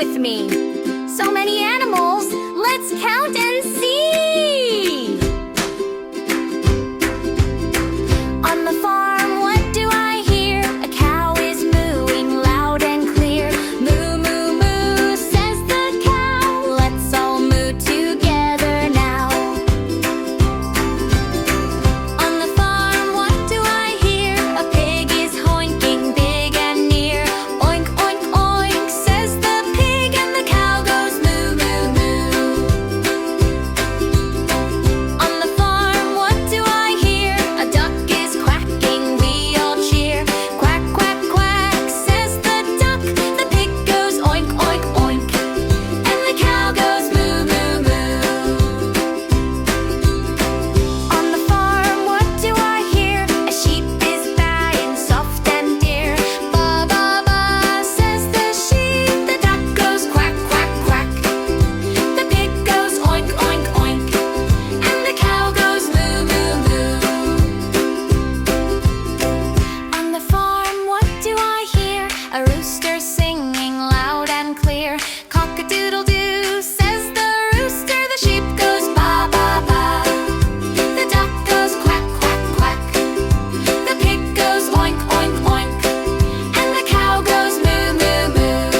with me. So many animals, let's count and see. On the farm, what do I hear? A cow is mooing loud and clear. Moo, moo, moo, says the cow. Let's all moo together now. On the farm, what do I hear? A pig is hoinking big and near. Oink, oink, oink, says the pig, and the cow goes moo, moo, moo. On the farm, what do I hear? A duck is quacking, we all cheer. Quack, quack, quack, says the duck. The pig goes oink, oink, oink, and the cow goes moo, moo, moo. On the farm, what do I hear? A sheep is baying soft and dear. Ba, ba, ba, says the sheep. The duck goes quack, quack, quack. The pig goes oink, oink, oink, and the cow goes moo, moo, moo. On the farm, what do I hear? A rooster singing loud and clear. Cock-a-doodle-doo, says the rooster. The sheep goes ba, ba, ba. The duck goes quack, quack, quack. The pig goes oink, oink, oink, and the cow goes moo, moo, moo.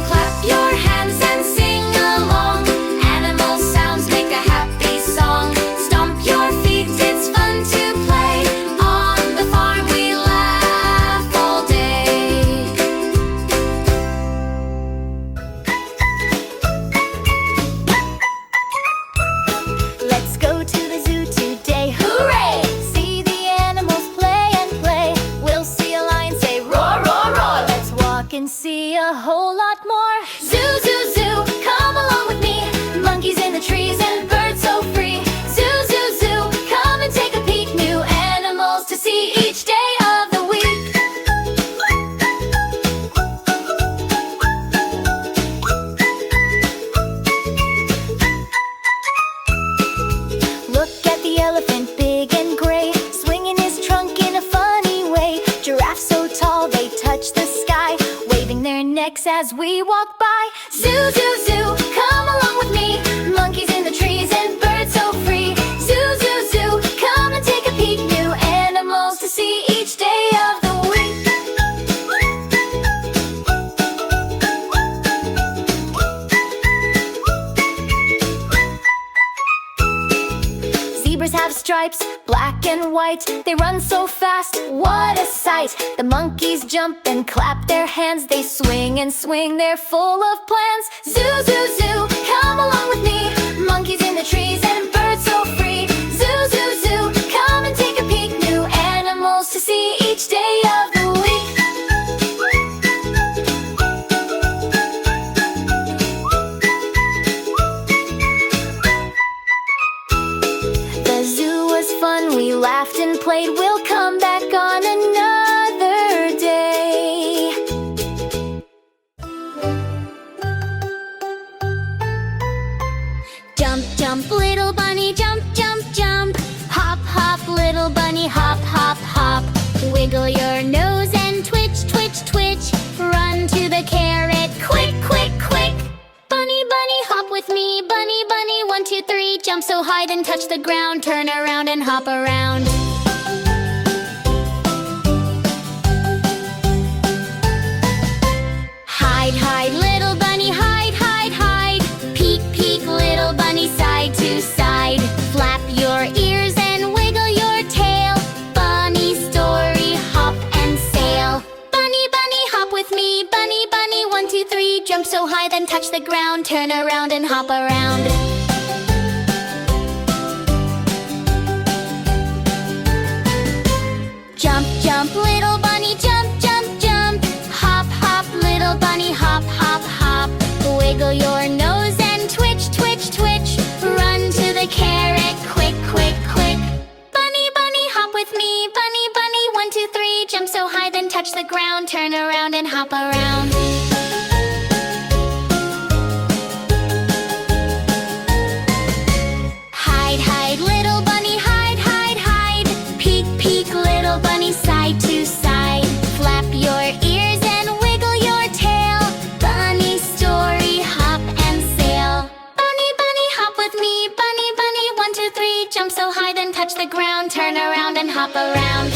Clap your hands and sing along. Animal sounds make a happy song. Stomp your feet, it's fun to play. On the farm we laugh all day. Let's go to the zoo today, hooray! See the animals play and play. We'll see a lion say roar, roar, roar. Let's walk and see a whole lot more. Zoo, zoo, zoo, come along with me. Monkeys in the trees and birds so free. Zoo, zoo, zoo, come and take a peek. New animals to see each day of the week. Look at the elephant, big and gray, swinging his trunk in a funny way. Giraffe so tall they touch the sky, waving their necks as we walk by. Zoo, zoo, zoo, come along with me. Monkeys in the trees and birds so free. Zoo, zoo, zoo, come and take a peek. New animals to see each day of the week. Zebras have stripes, black and white. They run so fast, what a sight. The monkeys jump and clap their hands. They swing and swing, they're full of plans. Zoo, zoo, zoo, come along with me. Monkeys in the trees and birds so free. Zoo, zoo, zoo, come and take a peek. New animals to see each day of the week. The zoo was fun, we laughed and played. We'll come back on another day. Jump, jump, little bunny, jump, jump, jump. Hop, hop, little bunny, hop, hop, hop. Wiggle your nose and twitch, twitch, twitch. Run to the carrot, quick, quick, quick. Bunny, bunny, hop with me. Bunny, bunny, 1, 2, 3. Jump so high, then touch the ground. Turn around and hop around. Hide, hide, little bunny, hide, hide, hide. Peek, peek, little bunny, side to side. Flap your ears and wiggle your tail. Bunny story, hop and sail. Bunny, bunny, hop with me. Bunny, bunny, 1, 2, 3. Jump so high, then touch the ground. Turn around and hop around. Jump, jump, little bunny, jump, jump, jump. Hop, hop, little bunny, hop, hop, hop. Wiggle your nose and twitch, twitch, twitch. Run to the carrot, quick, quick, quick. Bunny, bunny, hop with me. Bunny, bunny, 1, 2, 3. Jump so high, then touch the ground. Turn around and hop around. Hide, hide, little bunny, hide, hide, hide. Peek, peek, little bunny, side to side. Flap your ears and wiggle your tail. the ground, turn around and hop around.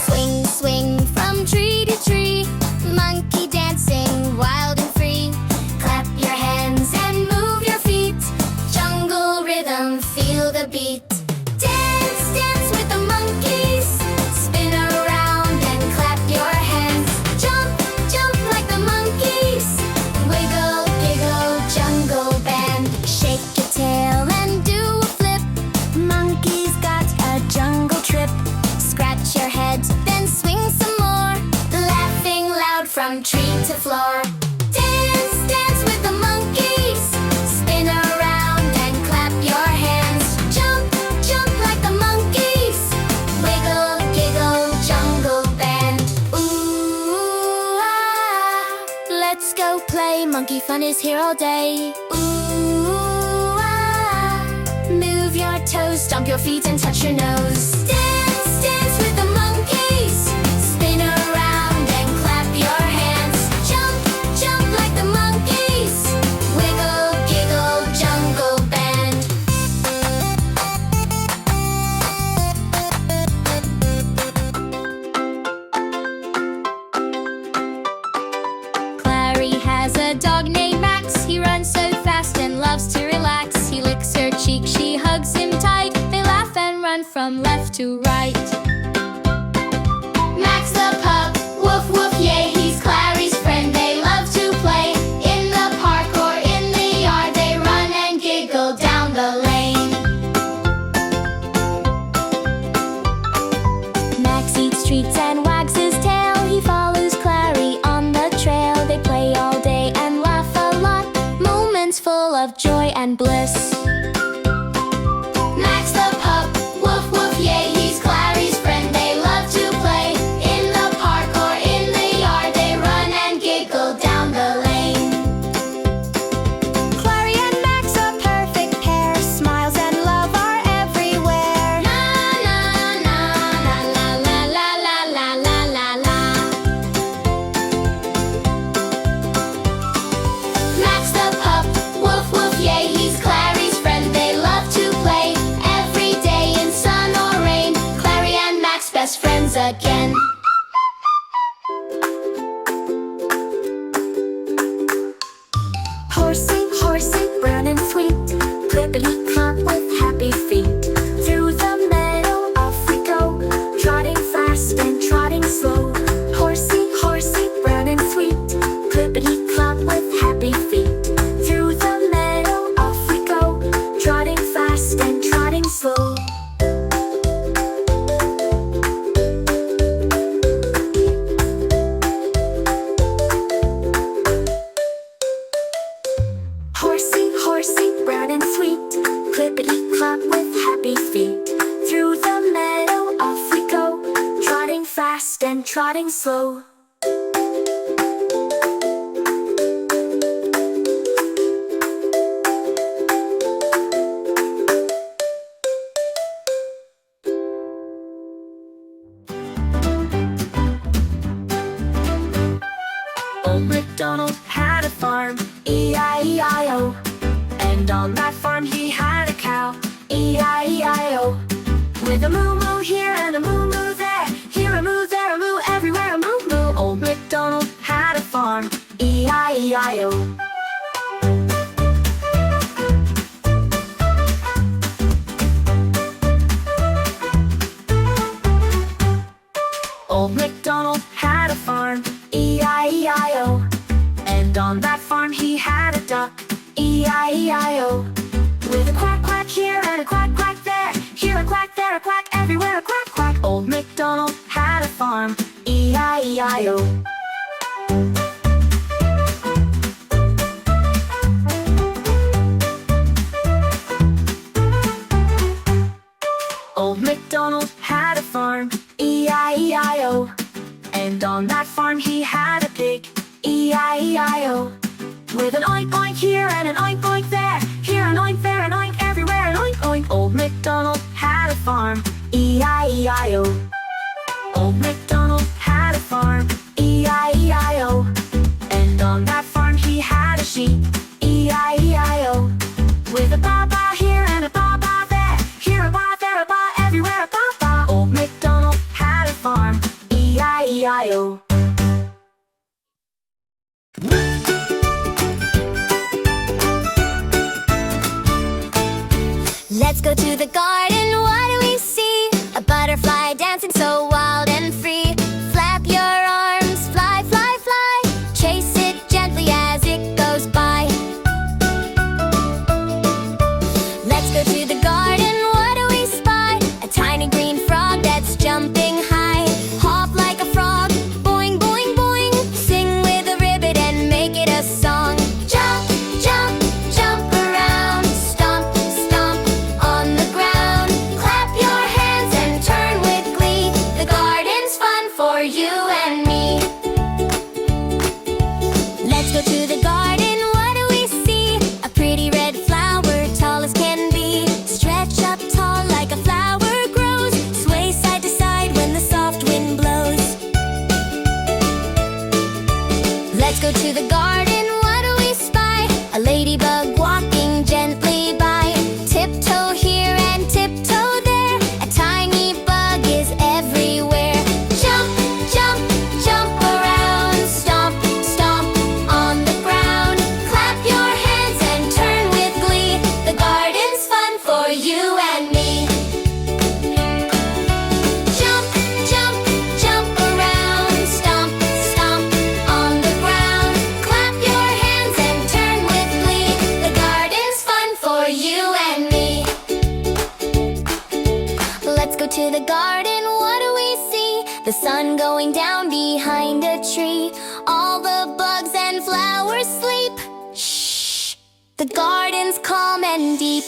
Swing, swing from tree to tree, monkey dancing wild and free. Clap your hands and move your feet, jungle rhythm, feel the beat. Dance, dance with the monkeys, spin around and clap your hands. Jump, jump like the monkeys, wiggle, giggle, jungle band. Shake your tail and do a flip, monkey's got a jungle trip. Scratch your head, then swing some more, laughing loud from tree to floor. Dance, dance with the monkeys, spin around and clap your hands. Jump, jump like the monkeys, wiggle, giggle, jungle band. Ooh, ah, let's go play, monkey fun is here all day. Ooh, ah, move your toes, stomp your feet and touch your nose. Dance, dance with the monkeys, spin around and clap your hands. Jump, jump like the monkeys, wiggle, giggle, jungle band. Clari has a dog named Max. He runs so fast and loves to relax. He licks her cheek, she hugs him tight. They laugh and run from left to right. Max the pup, woof woof yay, he's Clari's friend. They love to play in the park or in the yard. They run and giggle down the lane. Max eats treats and wags his tail. He follows Clari on the trail. They play all day and laugh a lot, moments full of joy and bliss. Max the pup, woof woof yay, he's Clari's friend. They love to play in the park or in the yard. They run and giggle down the lane. Clari and Max, a perfect pair. Smiles and love are everywhere. Na na na na la la la la la la la. Max the pup, woof woof yay, he's Clari's friend. They love to play every day in sun or rain. Clari and Max, best friends again. Horsie, horsey, brown and sweet, clippity-clop with happy feet. Through the meadow off we go, trotting fast and trotting slow. Horsie, horsey, brown and sweet, clippity-clop with happy feet. Through the meadow off we go, trotting fast and trotting slow. Horsie, horsey, brown and sweet, clippity-clop with happy feet. Through the meadow off we go, trotting fast and trotting slow. Old MacDonald had a farm, E-I-E-I-O. And on that farm he had a cow, E-I-E-I-O. With a moo-moo here and a moo-moo there, here a moo, there a moo, everywhere a moo-moo. Old MacDonald had a farm, E-I-E-I-O. Old MacDonald had a farm, E-I-E-I-O. And on that farm he had a duck, E-I-E-I-O. With a quack quack here and a quack quack there, here a quack, there a quack, everywhere a quack quack. Old MacDonald had a farm, E-I-E-I-O. Old MacDonald had a farm, E-I-E-I-O. And on that farm he had a pig, E-I-E-I-O. With an oink oink here and an oink oink there, here an oink, there an oink, everywhere an oink oink. Old MacDonald had a farm, E-I-E-I-O. Old MacDonald had a farm, E-I-E-I-O. And on that farm he had a sheep, E-I-E-I-O. With a ba-ba here and a ba-ba there, here a ba, there a ba, everywhere a ba-ba. Old MacDonald had a farm, E-I-E-I-O. Let's go to the garden, what do we see? A butterfly dancing so wild and free. Flap your arms, fly, fly, fly. Chase it gently as it goes by. Let's go to the garden, what do we spy? A tiny green frog that's jumping high. Hop like a frog, boing, boing, boing. Sing with a ribbon and make it a song. Jump, jump, jump around. Stomp, stomp on the ground. Clap your hands and turn with glee. The garden's fun for you and me. Let's go to the garden, what do we see? A pretty red flower, tall as can be. Stretch up tall like a flower grows. Sway side to side when the soft wind blows. Let's go to the garden, what do we spy? A ladybug walking gently by. Tiptoe here and tiptoe there. A tiny bug is everywhere. Jump, jump, jump around. Stomp, stomp on the ground. Clap your hands and turn with glee. The garden's fun for you and me. Jump, jump, jump around. Stomp, stomp on the ground. Clap your hands and turn with glee. The garden's fun for you and me. Let's go to the garden, what do we see? The sun going down behind a tree. All the bugs and flowers sleep. Shh, the garden's calm and deep.